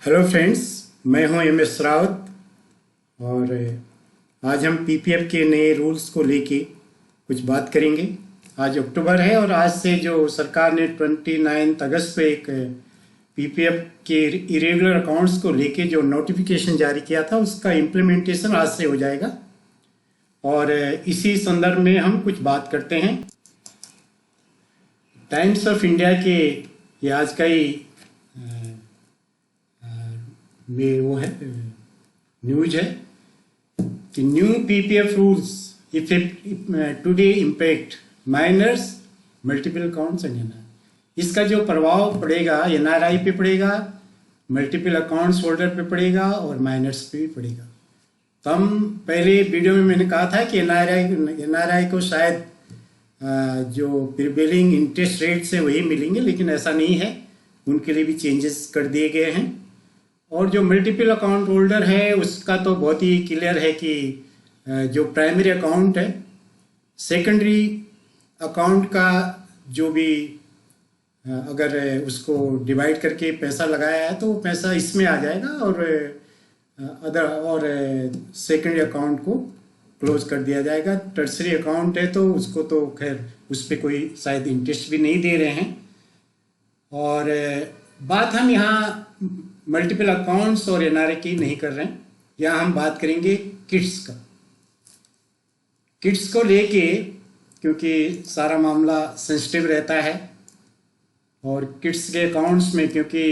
Hello friends, मैं हूं MS. Rawat और आज हम पीपीएफ के नए रूल्स को लेके कुछ बात करेंगे। आज अक्टूबर है और आज से जो सरकार ने 29 अगस्त पे एक पीपीएफ के इरेगुलर अकाउंट्स को लेके जो नोटिफिकेशन जारी किया था उसका इम्प्लीमेंटेशन आज से हो जाएगा और इसी संदर्भ में हम कुछ बात करते हैं। टाइम्स ऑफ इंडिया के ये आज का ही में वो है न्यूज है कि new PPF rules effect today impact minors multiple accounts and NRI. इसका जो प्रभाव पड़ेगा एनआरआई पे पड़ेगा, मल्टीपल अकाउंट्स होल्डर पे पड़ेगा और माइनर्स पे भी पड़ेगा। तो हम पहले वीडियो में मैंने कहा था कि एनआरआई को शायद जो प्रिवेलिंग इंटरेस्ट रेट से वही मिलेंगे, लेकिन ऐसा नहीं है, उनके लिए भी चेंजेस कर दिए गए हैं। और जो मल्टीपल अकाउंट होल्डर है उसका तो बहुत ही क्लियर है कि जो प्राइमरी अकाउंट है, सेकेंडरी अकाउंट का जो भी अगर उसको डिवाइड करके पैसा लगाया है तो वो पैसा इसमें आ जाएगा और सेकेंडरी अकाउंट को क्लोज कर दिया जाएगा। टर्सरी अकाउंट है तो उसको तो खैर उस पर कोई शायद इंटरेस्ट भी नहीं दे रहे हैं। और बात हम यहाँ मल्टीपल अकाउंट्स और एनआरआई की नहीं कर रहे हैं, यहाँ हम बात करेंगे किड्स का। किड्स को लेके क्योंकि सारा मामला सेंसिटिव रहता है और किड्स के अकाउंट्स में क्योंकि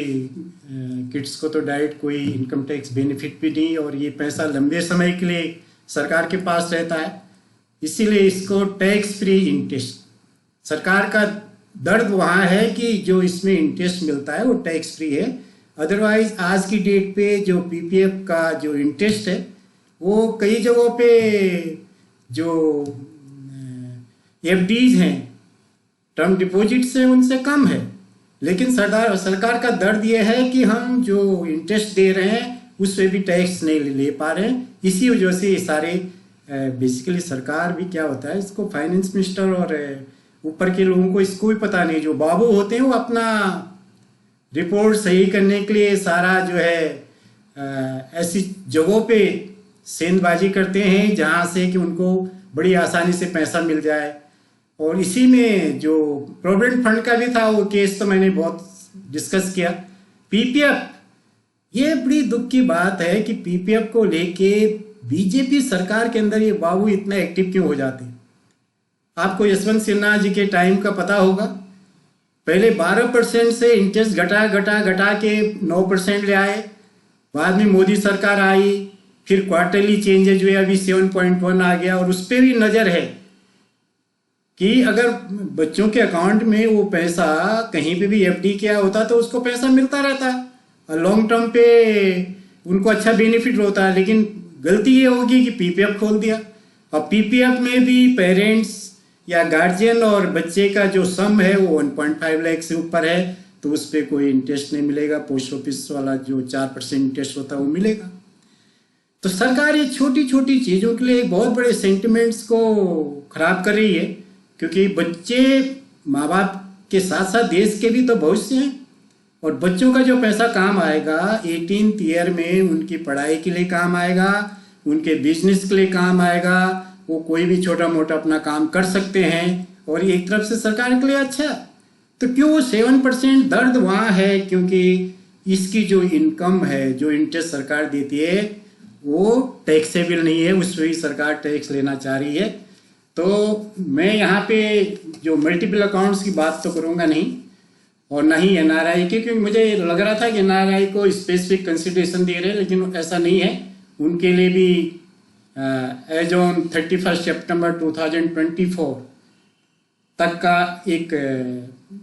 किड्स को तो डायरेक्ट कोई इनकम टैक्स बेनिफिट भी नहीं और ये पैसा लंबे समय के लिए सरकार के पास रहता है, इसीलिए इसको टैक्स फ्री इंटरेस्ट, सरकार का दर्द वहाँ है कि जो इसमें इंटरेस्ट मिलता है वो टैक्स फ्री है। अदरवाइज आज की डेट पे जो पीपीएफ का जो इंटरेस्ट है वो कई जगहों पे जो एफडीज हैं, टर्म डिपॉजिट से उनसे कम है, लेकिन सरकार का दर्द ये है कि हम जो इंटरेस्ट दे रहे हैं उस पर भी टैक्स नहीं ले पा रहे हैं। इसी वजह से ये सारे बेसिकली सरकार भी क्या होता है, इसको फाइनेंस मिनिस्टर और ऊपर के लोगों को इसको भी पता नहीं, जो बाबू होते हैं वो अपना रिपोर्ट सही करने के लिए सारा जो है ऐसी जगहों पे सेंधबाजी करते हैं जहाँ से कि उनको बड़ी आसानी से पैसा मिल जाए। और इसी में जो प्रोविडेंट फंड का भी था वो केस तो मैंने बहुत डिस्कस किया। पीपीएफ, ये बड़ी दुख की बात है कि पीपीएफ को लेके बीजेपी सरकार के अंदर ये बाबू इतना एक्टिव क्यों हो जाते हैं। आपको यशवंत सिन्हा जी के टाइम का पता होगा, पहले 12% से इंटरेस्ट घटा के 9% ले आए, बाद में मोदी सरकार आई, फिर क्वार्टरली चेंजेज हुए, अभी 7.1 आ गया। और उस पर भी नज़र है कि अगर बच्चों के अकाउंट में वो पैसा कहीं पे भी एफडी किया होता तो उसको पैसा मिलता रहता और लॉन्ग टर्म पे उनको अच्छा बेनिफिट होता है। लेकिन गलती ये होगी कि पीपीएफ खोल दिया और पीपीएफ में भी पेरेंट्स या गार्जियन और बच्चे का जो सम है वो 1.5 लाख से ऊपर है तो उस पर कोई इंटरेस्ट नहीं मिलेगा। पोस्ट ऑफिस वाला जो 4% इंटरेस्ट होता है वो मिलेगा। तो सरकार ये छोटी छोटी चीज़ों के लिए बहुत बड़े सेंटिमेंट्स को खराब कर रही है, क्योंकि बच्चे माँ बाप के साथ साथ देश के भी तो भविष्य हैं और बच्चों का जो पैसा काम आएगा 18th ईयर में उनकी पढ़ाई के लिए काम आएगा, उनके बिजनेस के लिए काम आएगा, वो कोई भी छोटा मोटा अपना काम कर सकते हैं और एक तरफ से सरकार के लिए अच्छा। तो क्यों 7% दर्द वहाँ है, क्योंकि इसकी जो इनकम है, जो इंटरेस्ट सरकार देती है वो टैक्सेबल नहीं है, उस पर ही सरकार टैक्स लेना चाह रही है। तो मैं यहाँ पे जो मल्टीपल अकाउंट्स की बात तो करूँगा नहीं और ना ही एनआरआई के, क्योंकि मुझे लग रहा था कि एनआरआई को स्पेसिफिक कंसिडरेशन दे रहे हैं, लेकिन ऐसा नहीं है। उनके लिए भी एज ऑन 31 सितंबर 2024 तक का एक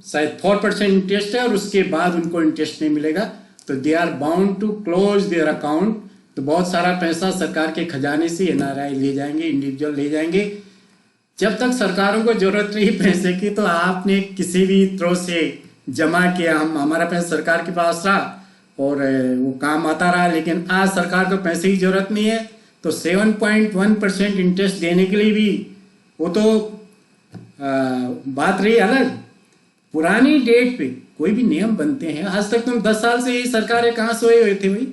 शायद 4% इंटरेस्ट है और उसके बाद उनको इंटरेस्ट नहीं मिलेगा। तो they are bound to close their account. तो बहुत सारा पैसा सरकार के खजाने से एनआरआई ले जाएंगे, इंडिविजुअल ले जाएंगे। जब तक सरकारों को जरूरत रही पैसे की तो आपने किसी भी तरह से जमा किया, हमारा पैसा सरकार के पास रहा और वो काम आता रहा। लेकिन आज सरकार को पैसे की जरूरत नहीं है तो 7.1% इंटरेस्ट देने के लिए भी वो तो बात रही अलग। पुरानी डेट पे कोई भी नियम बनते हैं, आज तक तुम 10 साल से ये सरकारें कहाँ सोए हुए थे भाई?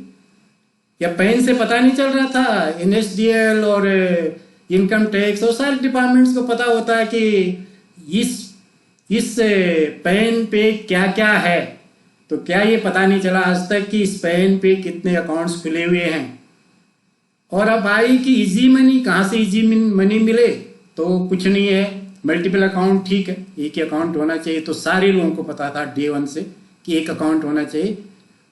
या पेन से पता नहीं चल रहा था? NSDL और इनकम टैक्स और सारे डिपार्टमेंट्स को पता होता है कि इस पेन पे क्या क्या है। तो क्या ये पता नहीं चला आज तक कि इस पेन पे कितने अकाउंट्स खुले हुए हैं? और अब आई कि इजी मनी, कहाँ से इजी मनी मिले? तो कुछ नहीं है, मल्टीपल अकाउंट ठीक है, एक ही अकाउंट होना चाहिए। तो सारे लोगों को पता था डे 1 से कि एक अकाउंट होना चाहिए।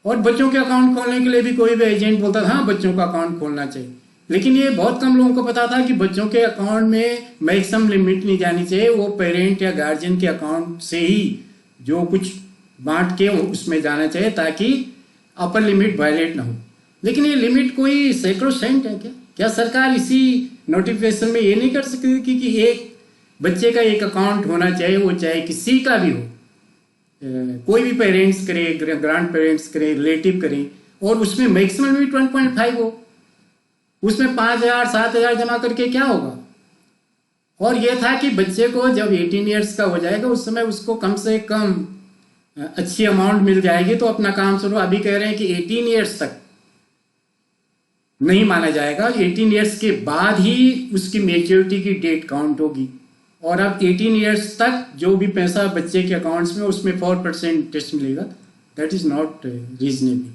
और बच्चों के अकाउंट खोलने के लिए भी कोई भी एजेंट बोलता था हाँ बच्चों का अकाउंट खोलना चाहिए, लेकिन ये बहुत कम लोगों को पता था कि बच्चों के अकाउंट में मैक्सिमम लिमिट नहीं जानी चाहिए, वो पेरेंट या गार्जियन के अकाउंट से ही जो कुछ बांट के उसमें जाना चाहिए ताकि अपर लिमिट वायलेट ना हो। लेकिन ये लिमिट कोई सैक्रोसेंट है क्या? क्या सरकार इसी नोटिफिकेशन में ये नहीं कर सकती कि एक बच्चे का एक अकाउंट होना चाहिए, वो चाहे किसी का भी हो, कोई भी पेरेंट्स करे, ग्रैंड पेरेंट्स करे, रिलेटिव करे, और उसमें मैक्सिमम लिमिट 1.5 हो, उसमें 5,000 7,000 जमा करके क्या होगा? और यह था कि बच्चे को जब 18 ईयर्स का हो जाएगा उस समय उसको कम से कम अच्छी अमाउंट मिल जाएगी तो अपना काम शुरू। अभी कह रहे हैं कि 18 ईयर्स तक नहीं माना जाएगा, 18 ईयर्स के बाद ही उसकी मेच्योरिटी की डेट काउंट होगी। और अब 18 ईयर्स तक जो भी पैसा बच्चे के अकाउंट्स में उसमें 4% इंटरेस्ट मिलेगा। That is not reasonable.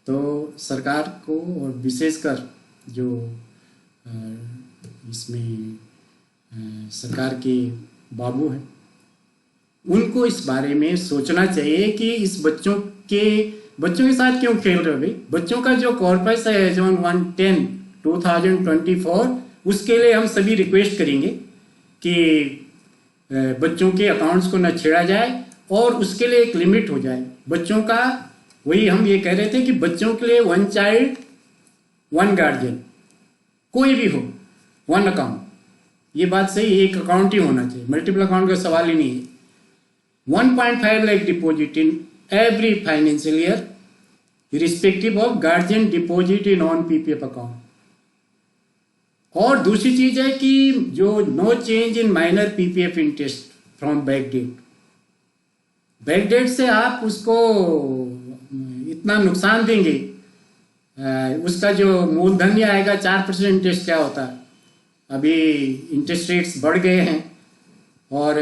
तो सरकार को और विशेषकर जो इसमें सरकार के बाबू हैं उनको इस बारे में सोचना चाहिए कि इस बच्चों के साथ क्यों खेल रहे हो भाई? बच्चों का जो कॉर्पस है जोन 110/2024 उसके लिए हम सभी रिक्वेस्ट करेंगे कि बच्चों के अकाउंट्स को न छेड़ा जाए और उसके लिए एक लिमिट हो जाए बच्चों का। वही हम ये कह रहे थे कि बच्चों के लिए 1 चाइल्ड 1 गार्जियन, कोई भी हो 1 अकाउंट, ये बात सही, एक अकाउंट ही होना चाहिए, मल्टीपल अकाउंट का सवाल ही नहीं है। 1.5 lakh deposit in every financial year respective of guardian deposit in on PPF account. और दूसरी चीज है कि जो no change in minor PPF interest from back date से आप उसको इतना नुकसान देंगे, उसका जो मूलधन ही आएगा 4% इंटरेस्ट क्या होता है? अभी इंटरेस्ट रेट्स बढ़ गए हैं और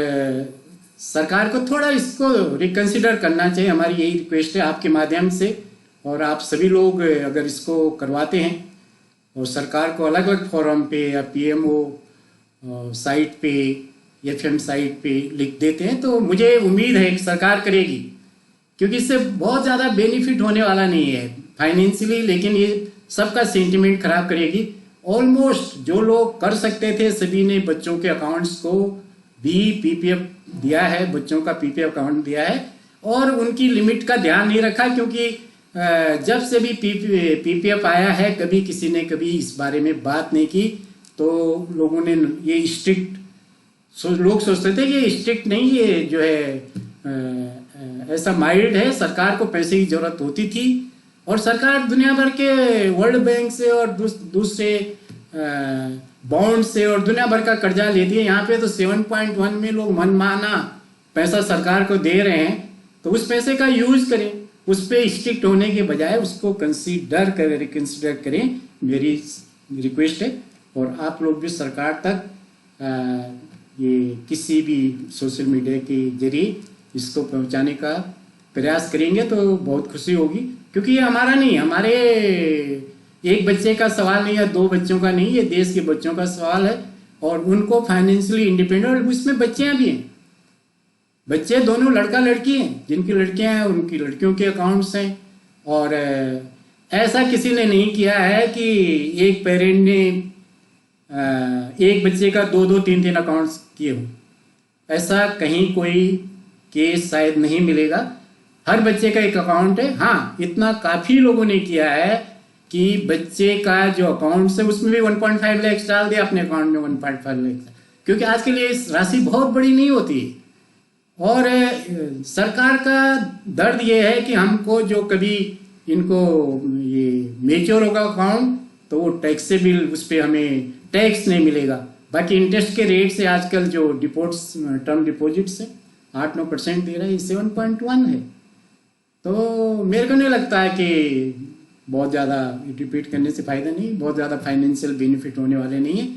सरकार को थोड़ा इसको रिकंसिडर करना चाहिए। हमारी यही रिक्वेस्ट है आपके माध्यम से, और आप सभी लोग अगर इसको करवाते हैं और सरकार को अलग अलग फोरम पे या PMO साइट पे, FM साइट पे लिख देते हैं तो मुझे उम्मीद है कि सरकार करेगी, क्योंकि इससे बहुत ज़्यादा बेनिफिट होने वाला नहीं है फाइनेंशियली, लेकिन ये सबका सेंटिमेंट खराब करेगी। ऑलमोस्ट जो लोग कर सकते थे सभी ने बच्चों के अकाउंट्स को भी PPF दिया है, बच्चों का PPF अकाउंट दिया है और उनकी लिमिट का ध्यान नहीं रखा, क्योंकि जब से भी PPF आया है कभी किसी ने कभी इस बारे में बात नहीं की। तो लोगों ने ये स्ट्रिक्ट लोग सोचते थे कि ये स्ट्रिक्ट नहीं, ये जो है ऐसा माइल्ड है, सरकार को पैसे की जरूरत होती थी और सरकार दुनिया भर के वर्ल्ड बैंक से और दूसरे बॉन्ड से और दुनिया भर का कर्जा लेती है। यहाँ पे तो 7.1 में लोग मनमाना पैसा सरकार को दे रहे हैं, तो उस पैसे का यूज करें, उस पर स्ट्रिक्ट होने के बजाय उसको कंसीडर करें, रिकंसिडर करें, मेरी रिक्वेस्ट है। और आप लोग भी सरकार तक ये किसी भी सोशल मीडिया के जरिए इसको पहुंचाने का प्रयास करेंगे तो बहुत खुशी होगी, क्योंकि ये हमारा नहीं, हमारे एक बच्चे का सवाल नहीं है, 2 बच्चों का नहीं, ये देश के बच्चों का सवाल है और उनको फाइनेंशियली इंडिपेंडेंट, और उसमें बच्चियां भी हैं, बच्चे दोनों लड़का लड़की हैं, जिनकी लड़कियां हैं उनकी लड़कियों के अकाउंट्स हैं। और ऐसा किसी ने नहीं किया है कि एक पेरेंट ने एक बच्चे का 2-2 3-3 अकाउंट्स किए हों, ऐसा कहीं कोई केस शायद नहीं मिलेगा। हर बच्चे का एक अकाउंट है। हाँ, इतना काफी लोगों ने किया है कि बच्चे का जो अकाउंट है उसमें भी 1.5 लाख डाल दिया अपने अकाउंट में, 1.5 लाख, क्योंकि आज के लिए राशि बहुत बड़ी नहीं होती। और सरकार का दर्द ये है कि हमको जो कभी इनको ये मेच्योर होगा अकाउंट तो वो टैक्सेबल, उस पर हमें टैक्स नहीं मिलेगा। बाकी इंटरेस्ट के रेट से आजकल जो टर्म डिपॉजिट्स है 8-9% दे रहा है, 7.1 है। तो मेरे को नहीं लगता है कि बहुत ज़्यादा रिपीट करने से फ़ायदा नहीं, बहुत ज़्यादा फाइनेंशियल बेनिफिट होने वाले नहीं है।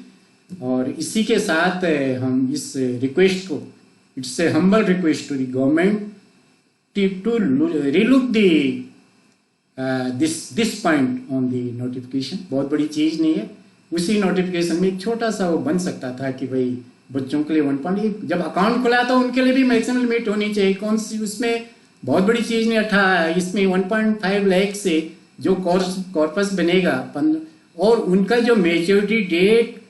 और इसी के साथ हम इस रिक्वेस्ट को, it's a humble request to the government to relook the this point on the notification। बहुत बड़ी चीज़ नहीं है, उसी नोटिफिकेशन में एक छोटा सा वो बन सकता था कि भाई बच्चों के लिए 1 जब अकाउंट खुला तो उनके लिए भी मैक्सिमम लिमिट होनी चाहिए। कौन सी उसमें बहुत बड़ी चीज़ नहीं अठा, इसमें 1.5 लाख से जो कॉर्पस बनेगा और उनका जो मेच्योरिटी डेट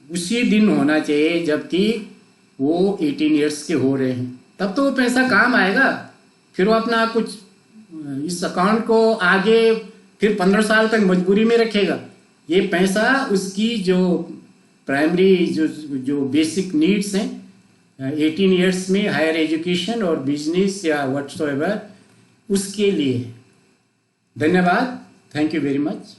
उसी दिन होना चाहिए जबकि वो 18 ईयर्स के हो रहे हैं, तब तो वो पैसा काम आएगा। फिर वो अपना कुछ इस अकाउंट को आगे फिर 15 साल तक मजबूरी में रखेगा। ये पैसा उसकी जो प्राइमरी जो बेसिक नीड्स हैं 18 ईयर्स में, हायर एजुकेशन और बिजनेस या व्हाट्सएवर, उसके लिए है। धन्यवाद, थैंक यू वेरी मच।